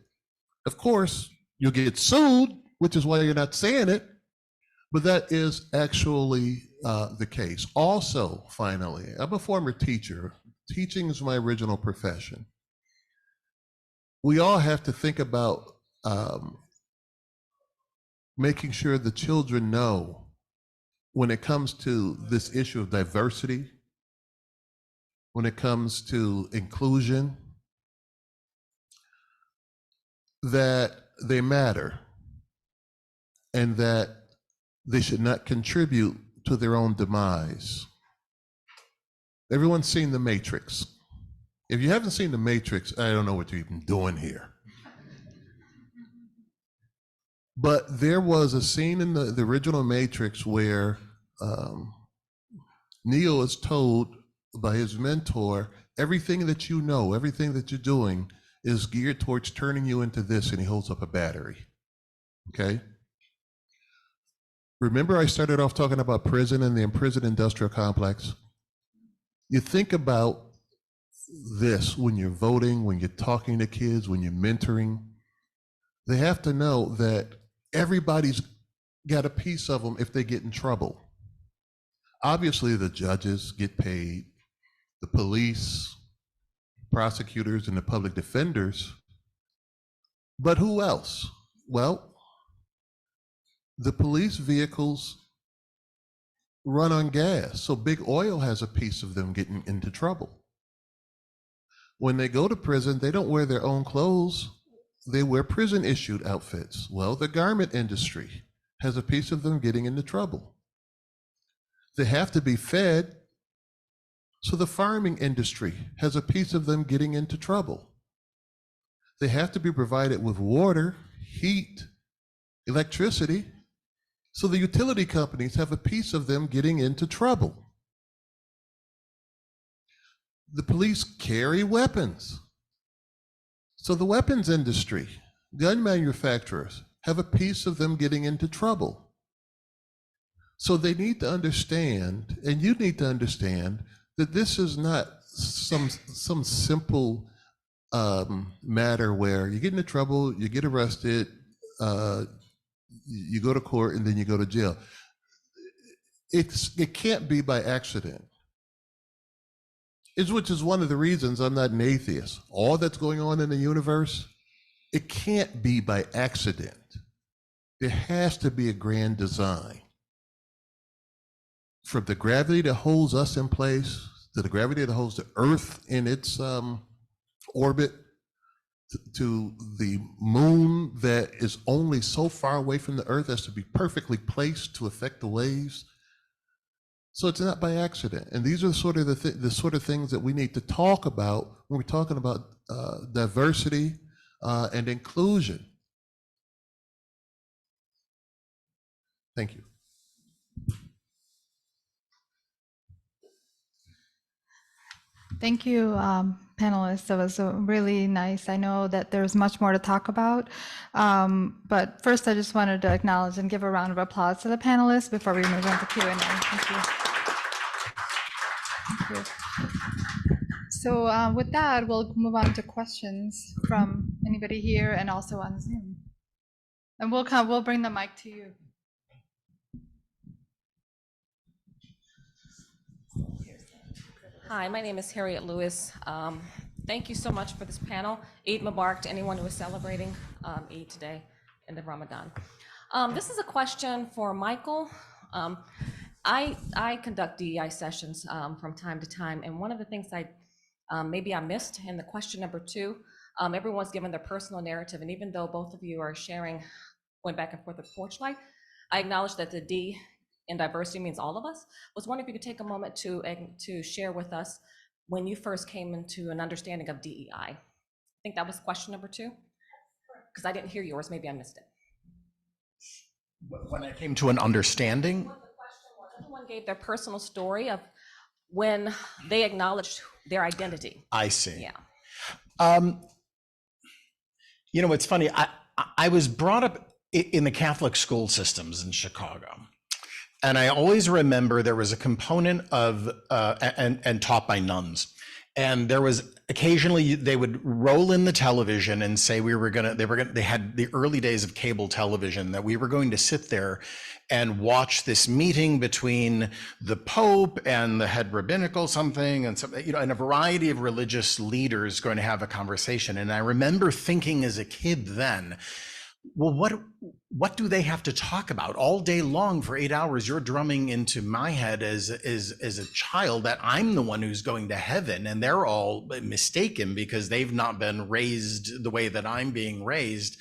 Of course, you'll get sued, which is why you're not saying it, but that is actually the case. Also, finally, I'm a former teacher. Teaching is my original profession. We all have to think about making sure the children know, when it comes to this issue of diversity, when it comes to inclusion, that they matter and that they should not contribute to their own demise. Everyone's seen The Matrix. If you haven't seen The Matrix, I don't know what you're even doing here. But there was a scene in the original Matrix where Neo is told by his mentor, everything that you know, everything that you're doing is geared towards turning you into this, and he holds up a battery, okay? Remember I started off talking about prison and the imprisoned industrial complex? You think about this when you're voting, when you're talking to kids, when you're mentoring. They have to know that everybody's got a piece of them if they get in trouble. Obviously, the judges get paid, the police, prosecutors, and the public defenders. But who else? Well, the police vehicles run on gas, so big oil has a piece of them getting into trouble. When they go to prison, they don't wear their own clothes. They wear prison-issued outfits. Well, the garment industry has a piece of them getting into trouble. They have to be fed, so the farming industry has a piece of them getting into trouble. They have to be provided with water, heat, electricity, so the utility companies have a piece of them getting into trouble. The police carry weapons. So the weapons industry, gun manufacturers, have a piece of them getting into trouble. So they need to understand, and you need to understand, that this is not some simple matter where you get into trouble, you get arrested, you go to court, and then you go to jail. It can't be by accident. Which is one of the reasons I'm not an atheist. All that's going on in the universe, it can't be by accident. There has to be a grand design. From the gravity that holds us in place, to the gravity that holds the Earth in its orbit, to the moon that is only so far away from the Earth as to be perfectly placed to affect the waves. So it's not by accident. And these are the sort of things that we need to talk about when we're talking about diversity and inclusion. Thank you. Thank you, panelists. That was really nice. I know that there's much more to talk about, but first I just wanted to acknowledge and give a round of applause to the panelists before we move on to Q&A. Thank you. Thank you. So with that, we'll move on to questions from anybody here and also on Zoom. And we'll bring the mic to you. Hi, my name is Harriet Lewis. Thank you so much for this panel. Eid Mubarak to anyone who is celebrating Eid today in the Ramadan. This is a question for Michael. I conduct DEI sessions from time to time, and one of the things maybe I missed in the question number 2, everyone's given their personal narrative, and even though both of you are sharing, going back and forth with Porchlight, I acknowledge that the D in diversity means all of us. I was wondering if you could take a moment to share with us when you first came into an understanding of DEI. I think that was question number 2, because I didn't hear yours, maybe I missed it. When I came to an understanding, What the question was, everyone gave their personal story of when they acknowledged their identity. I see. Yeah. You know, it's funny. I was brought up in the Catholic school systems in Chicago, and I always remember there was a component of and taught by nuns, and there was occasionally they would roll in the television and say they had the early days of cable television, that we were going to sit there and watch this meeting between the Pope and the head rabbinical something, and some, you know, and a variety of religious leaders going to have a conversation. And I remember thinking as a kid then, well, what do they have to talk about all day long for 8 hours? You're drumming into my head as a child that I'm the one who's going to heaven, and they're all mistaken because they've not been raised the way that I'm being raised.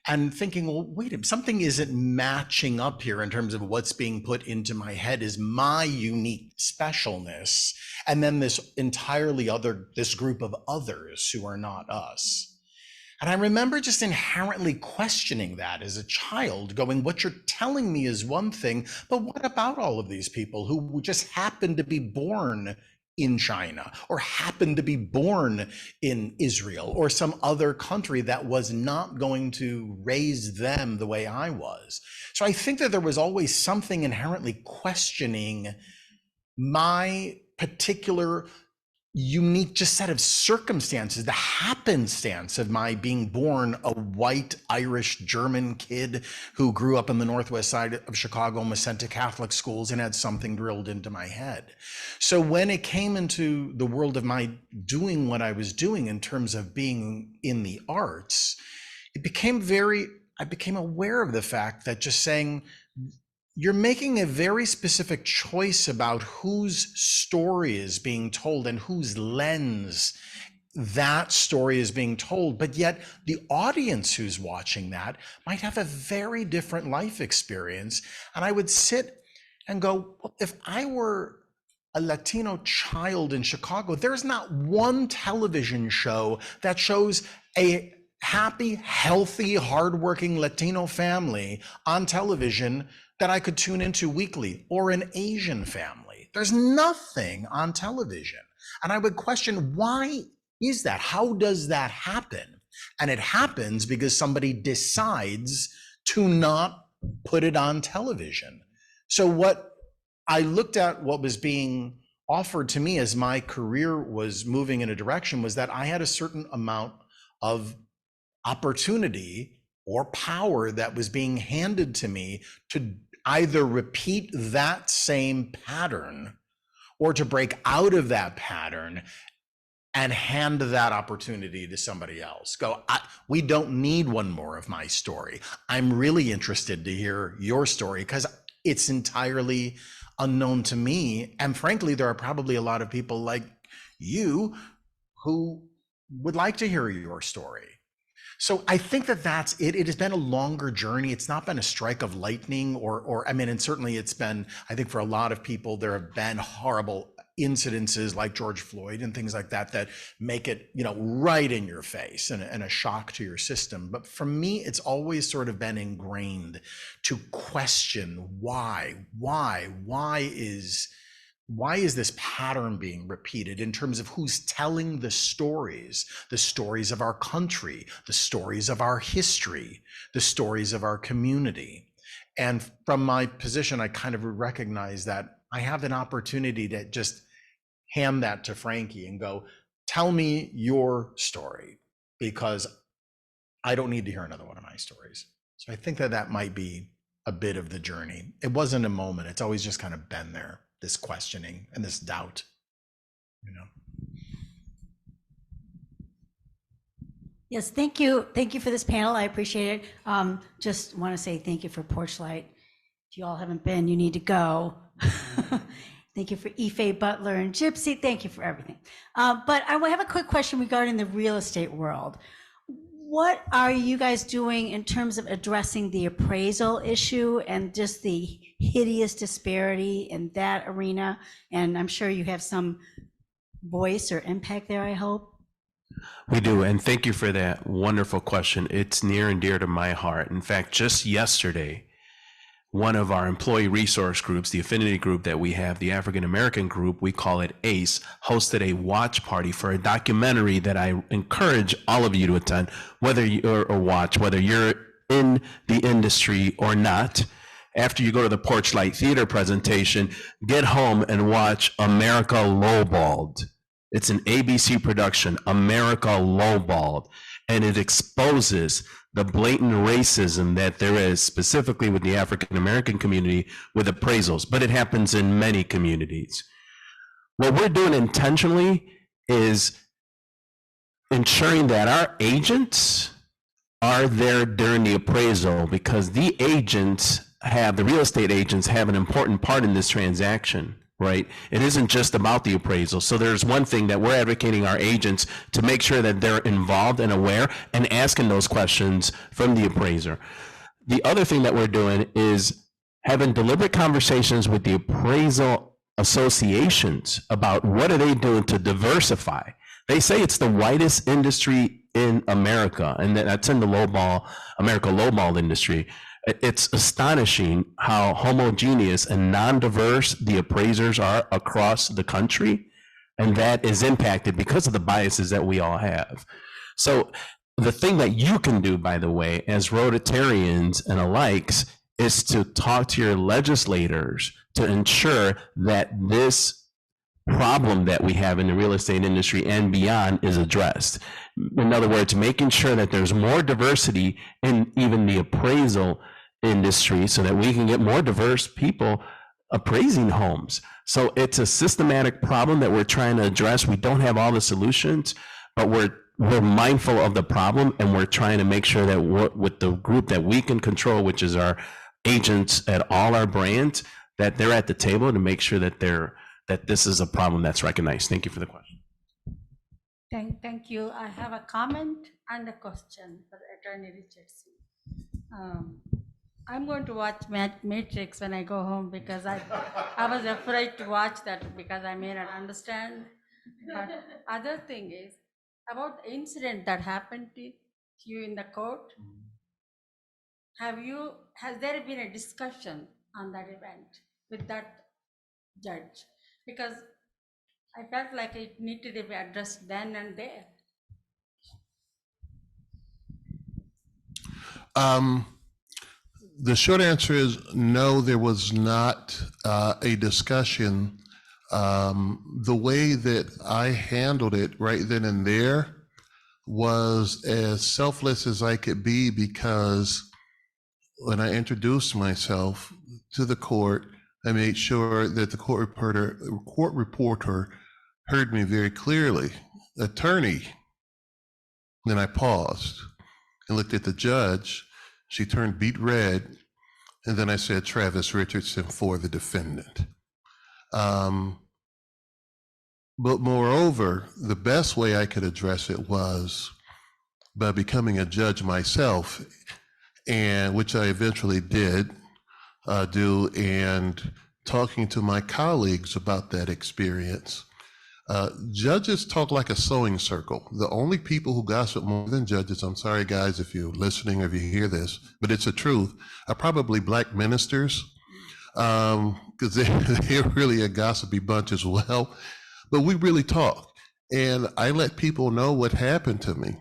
And thinking, well, wait, something isn't matching up here in terms of what's being put into my head is my unique specialness, and then this group of others who are not us. And I remember just inherently questioning that as a child, going, what you're telling me is one thing, but what about all of these people who just happened to be born in China, or happened to be born in Israel or some other country that was not going to raise them the way I was? So I think that there was always something inherently questioning my particular unique just set of circumstances, the happenstance of my being born a white Irish German kid who grew up on the northwest side of Chicago and was sent to Catholic schools and had something drilled into my head. So when it came into the world of my doing what I was doing in terms of being in the arts, I became aware of the fact that just saying, you're making a very specific choice about whose story is being told and whose lens that story is being told, but yet the audience who's watching that might have a very different life experience. And I would sit and go, well, if I were a Latino child in Chicago, there's not one television show that shows a happy, healthy, hardworking Latino family on television that I could tune into weekly, or an Asian family. There's nothing on television. And I would question, why is that? How does that happen? And it happens because somebody decides to not put it on television. So what I looked at, what was being offered to me as my career was moving in a direction, was that I had a certain amount of opportunity or power that was being handed to me to either repeat that same pattern or to break out of that pattern and hand that opportunity to somebody else. We don't need one more of my story. I'm really interested to hear your story because it's entirely unknown to me. And frankly, there are probably a lot of people like you who would like to hear your story. So I think that that's it. It has been a longer journey. It's not been a strike of lightning or I mean, and certainly it's been, I think for a lot of people, there have been horrible incidences like George Floyd and things like that, that make it, you know, right in your face and a shock to your system. But for me, it's always sort of been ingrained to question why is this pattern being repeated in terms of who's telling the stories of our country, the stories of our history, the stories of our community. And from my position, I kind of recognize that I have an opportunity to just hand that to Frankie and go, tell me your story, because I don't need to hear another one of my stories. So I think that that might be a bit of the journey. It wasn't a moment. It's always just kind of been there, this questioning and this doubt. you know. Yes, thank you. Thank you for this panel. I appreciate it. Just want to say thank you for Porch Light. If you all haven't been, you need to go. Thank you for Ife, Butler, and Gypsy. Thank you for everything. But I have a quick question regarding the real estate world. What are you guys doing in terms of addressing the appraisal issue and just the hideous disparity in that arena? And I'm sure you have some voice or impact there, I hope. We do, and thank you for that wonderful question. It's near and dear to my heart. In fact, just yesterday, one of our employee resource groups, the affinity group that we have, the African American group, we call it ACE, hosted a watch party for a documentary that I encourage all of you to attend, whether you're whether you're in the industry or not. After you go to the Porch Light Theater presentation, get home and watch America Lowballed. It's an ABC production, America Lowballed, and it exposes the blatant racism that there is specifically with the African American community with appraisals, but it happens in many communities. What we're doing intentionally is ensuring that our agents are there during the appraisal, because the real estate agents have an important part in this transaction. Right? It isn't just about the appraisal. So there's one thing that we're advocating our agents to make sure that they're involved and aware and asking those questions from the appraiser. The other thing that we're doing is having deliberate conversations with the appraisal associations about what are they doing to diversify. They say it's the whitest industry in America, and that's in the America lowball industry. It's astonishing how homogeneous and non-diverse the appraisers are across the country, and that is impacted because of the biases that we all have. So the thing that you can do, by the way, as Rotarians and alikes, is to talk to your legislators to ensure that this problem that we have in the real estate industry and beyond is addressed. In other words, making sure that there's more diversity in even the appraisal industry so that we can get more diverse people appraising homes. So it's a systematic problem that we're trying to address. We don't have all the solutions, but we're mindful of the problem, and we're trying to make sure that with the group that we can control, which is our agents at all our brands, that they're at the table to make sure that this is a problem that's recognized. Thank you for the question. Thank you. I have a comment and a question for Attorney Richardson. I'm going to watch Matrix when I go home, because I was afraid to watch that because I may not understand. But other thing is about the incident that happened to you in the court. Has there been a discussion on that event with that judge? Because I felt like it needed to be addressed then and there. The short answer is no, there was not a discussion. The way that I handled it right then and there was as selfless as I could be, because when I introduced myself to the court, I made sure that the court reporter heard me very clearly. Attorney. Then I paused and looked at the judge. She turned beet red, and then I said, Travis Richardson for the defendant. But moreover, the best way I could address it was by becoming a judge myself, and which I eventually did do, and talking to my colleagues about that experience. Judges talk like a sewing circle. The only people who gossip more than judges, I'm sorry guys if you're listening or if you hear this, but it's the truth, are probably Black ministers, because they're really a gossipy bunch as well. But we really talk, and I let people know what happened to me,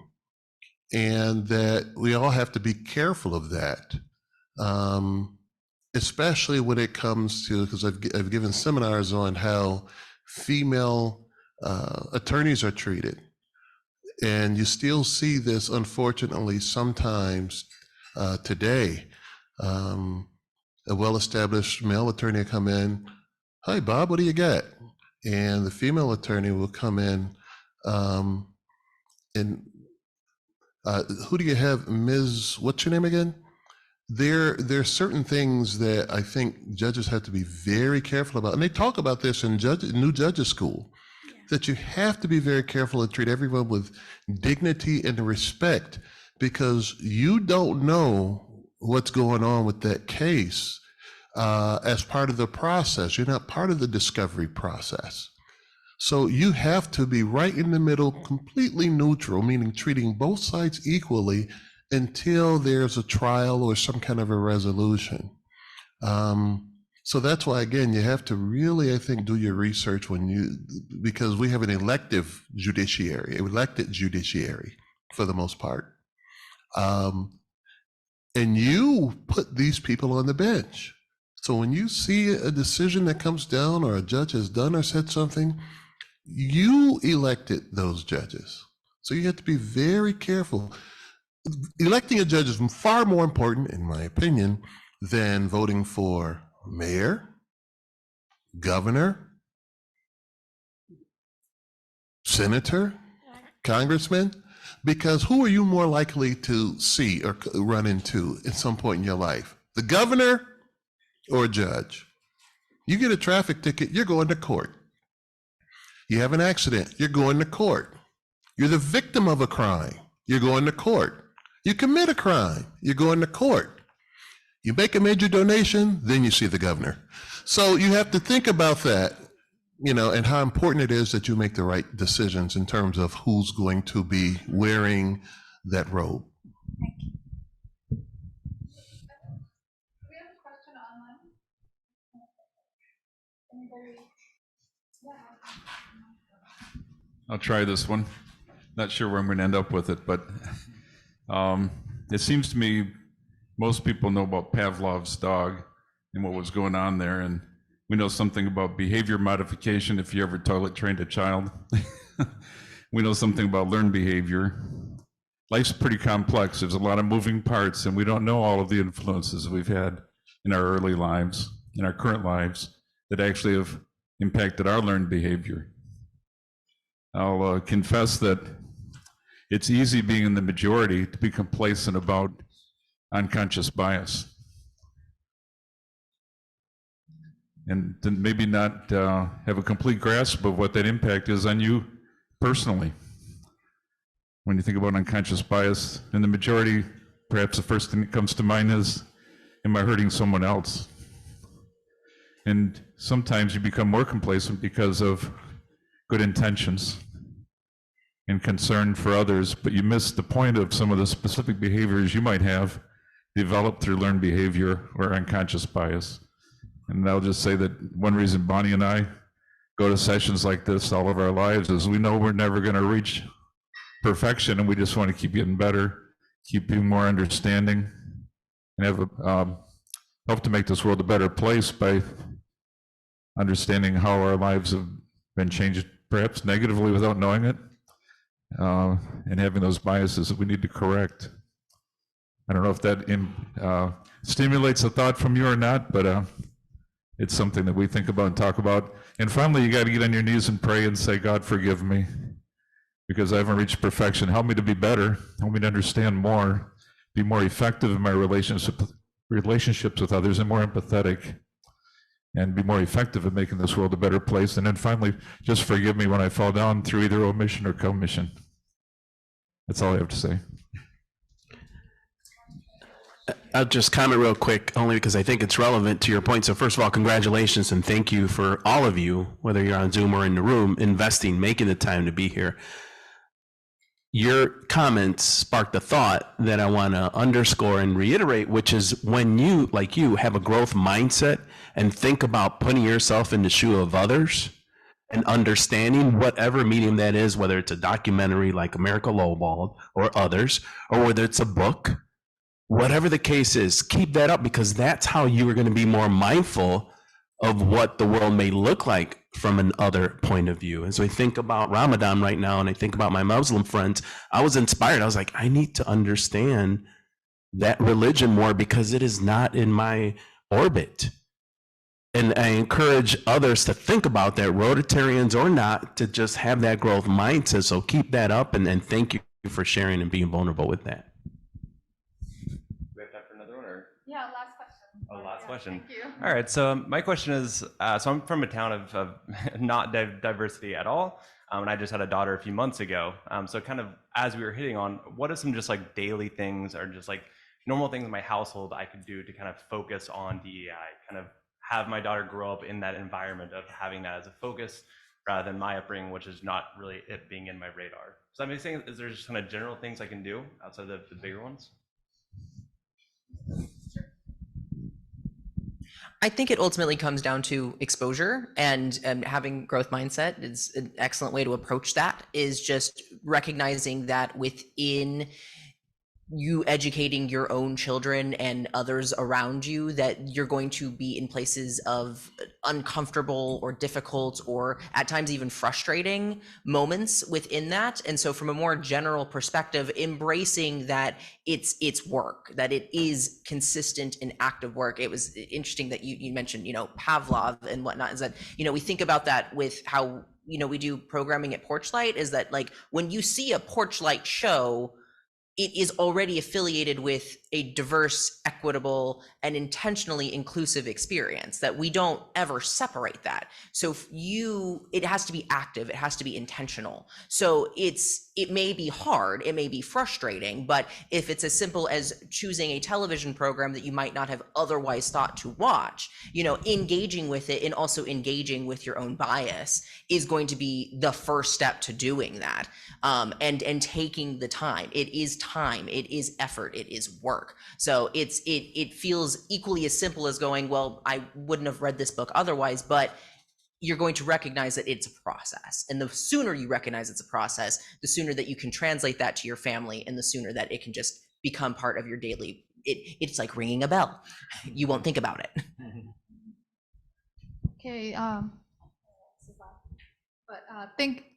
and that we all have to be careful of that, especially when it comes to, because I've given seminars on how female attorneys are treated. And you still see this, unfortunately, sometimes today. A well-established male attorney come in, hi, Bob, what do you got? and the female attorney will come in. And who do you have? Ms. What's your name again? There's certain things that I think judges have to be very careful about. And they talk about this in new judges school, that you have to be very careful to treat everyone with dignity and respect, because you don't know what's going on with that case as part of the process. You're not part of the discovery process. So you have to be right in the middle, completely neutral, meaning treating both sides equally until there's a trial or some kind of a resolution. So that's why, again, you have to really, I think, do your research because we have an elected judiciary for the most part. And you put these people on the bench. So when you see a decision that comes down or a judge has done or said something, you elected those judges. So you have to be very careful. Electing a judge is far more important, in my opinion, than voting for mayor, governor, senator, congressman, because who are you more likely to see or run into at some point in your life? The governor or a judge? You get a traffic ticket, you're going to court. You have an accident, you're going to court. You're the victim of a crime, you're going to court. You commit a crime, you're going to court. You make a major donation, then you see the governor. So you have to think about that, and how important it is that you make the right decisions in terms of who's going to be wearing that robe. I'll try this one. Not sure where I'm going to end up with it, but it seems to me most people know about Pavlov's dog and what was going on there, and we know something about behavior modification if you ever toilet trained a child. We know something about learned behavior. Life's pretty complex. There's a lot of moving parts, and we don't know all of the influences we've had in our early lives, in our current lives, that actually have impacted our learned behavior. I'll confess that it's easy being in the majority to be complacent about unconscious bias and to maybe not have a complete grasp of what that impact is on you personally. When you think about unconscious bias in the majority, perhaps the first thing that comes to mind is, am I hurting someone else? And sometimes you become more complacent because of good intentions and concern for others, but you miss the point of some of the specific behaviors you might have developed through learned behavior or unconscious bias. And I'll just say that one reason Bonnie and I go to sessions like this all of our lives is we know we're never going to reach perfection, and we just want to keep getting better, keep being more understanding, and have help to make this world a better place by understanding how our lives have been changed, perhaps negatively without knowing it, and having those biases that we need to correct. I don't know if that stimulates a thought from you or not, but it's something that we think about and talk about. And finally, you got to get on your knees and pray and say, God, forgive me, because I haven't reached perfection. Help me to be better. Help me to understand more, be more effective in my relationships with others, and more empathetic, and be more effective at making this world a better place. And then finally, just forgive me when I fall down through either omission or commission. That's all I have to say. I'll just comment real quick, only because I think it's relevant to your point. So first of all, congratulations and thank you for all of you, whether you're on Zoom or in the room, investing, making the time to be here. Your comments sparked a thought that I want to underscore and reiterate, which is when you, like you, have a growth mindset and think about putting yourself in the shoe of others and understanding whatever medium that is, whether it's a documentary like America Lowballed or others, or whether it's a book, whatever the case is, keep that up, because that's how you are going to be more mindful of what the world may look like from an other point of view. As we think about Ramadan right now, and I think about my Muslim friends, I was inspired. I was like, I need to understand that religion more because it is not in my orbit. And I encourage others to think about that, Rotarians or not, to just have that growth mindset. So keep that up, and thank you for sharing and being vulnerable with that. We have time for another one, or? Yeah, last question. Oh, last question. Thank you. All right, so my question is, so I'm from a town of not diversity at all, and I just had a daughter a few months ago. So kind of as we were hitting on, what are some just like daily things or just like normal things in my household I could do to kind of focus on DEI, kind of have my daughter grow up in that environment of having that as a focus rather than my upbringing, which is not really it being in my radar. So I'm saying, is there just kind of general things I can do outside of the bigger ones? I think it ultimately comes down to exposure, and having growth mindset is an excellent way to approach that, is just recognizing that within you educating your own children and others around you that you're going to be in places of uncomfortable or difficult or at times even frustrating moments within that. And so from a more general perspective, embracing that it's work, that it is consistent and active work. It was interesting that you mentioned, Pavlov and whatnot, is that, we think about that with how, we do programming at Porchlight, is that like when you see a Porchlight show, it is already affiliated with a diverse, equitable, and intentionally inclusive experience, that we don't ever separate that. So it has to be active, it has to be intentional. So it may be hard, it may be frustrating, but if it's as simple as choosing a television program that you might not have otherwise thought to watch, engaging with it and also engaging with your own bias is going to be the first step to doing that. And taking the time. It is time, it is effort, it is work. So it feels equally as simple as going, well, I wouldn't have read this book otherwise, but you're going to recognize that it's a process. And the sooner you recognize it's a process, the sooner that you can translate that to your family, and the sooner that it can just become part of your daily, it's like ringing a bell. You won't think about it. Okay,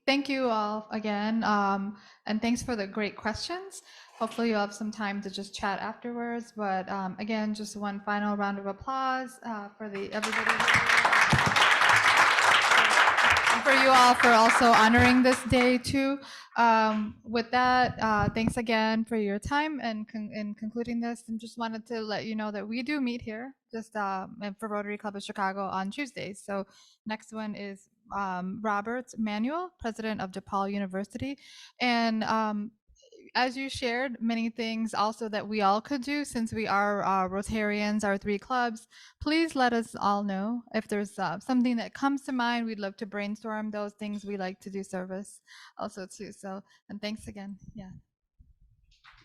thank you all again, and thanks for the great questions. Hopefully you'll have some time to just chat afterwards, but again, just one final round of applause for everybody. And for you all for also honoring this day too. With that, thanks again for your time, and in concluding this, and just wanted to let you know that we do meet here just for Rotary Club of Chicago on Tuesdays. So next one is Robert Manuel, president of DePaul University. And as you shared, many things also that we all could do, since we are Rotarians, our 3 clubs. Please let us all know if there's something that comes to mind. We'd love to brainstorm those things we like to do service also too. So, and thanks again. Yeah.